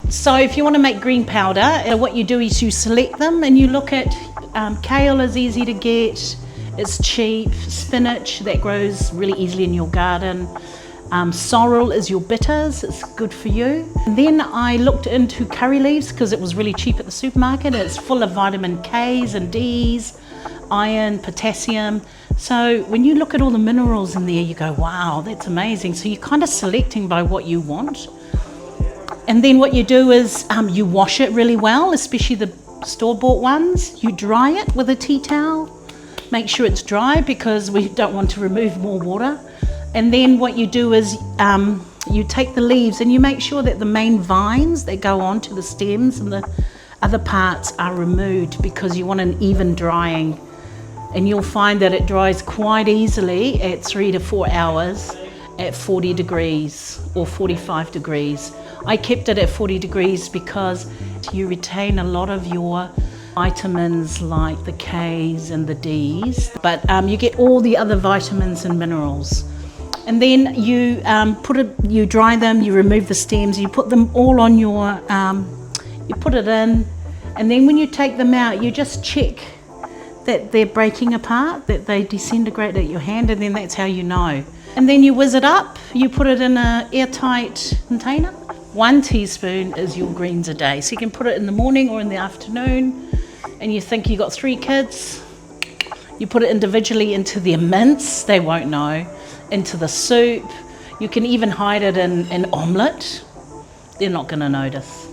So if you want to make green powder, what you do is you select them and you look at kale is easy to get, it's cheap, spinach that grows really easily in your garden, sorrel is your bitters, it's good for you. And then I looked into curry leaves because it was really cheap at the supermarket. It's full of vitamin K's and D's, iron, potassium. So when you look at all the minerals in there, you go, wow, that's amazing. So you're kind of selecting by what you want. And then what you do is you wash it really well, especially the store-bought ones. You dry it with a tea towel. Make sure it's dry because we don't want to remove more water. And then what you do is you take the leaves and you make sure that the main vines that go on to the stems and the other parts are removed because you want an even drying. And you'll find that it dries quite easily at 3 to 4 hours at 40 degrees or 45 degrees. I kept it at 40 degrees because you retain a lot of your vitamins like the K's and the D's, but you get all the other vitamins and minerals. And then you you dry them, you remove the stems, you put them all on your, you put it in, and then when you take them out, you just check that they're breaking apart, that they disintegrate at your hand, and then that's how you know. And then you whiz it up, you put it in an airtight container. 1 teaspoon is your greens a day. So you can put it in the morning or in the afternoon, and you think you got 3 kids, you put it individually into their mince, they won't know, into the soup. You can even hide it in an omelette. They're not gonna notice.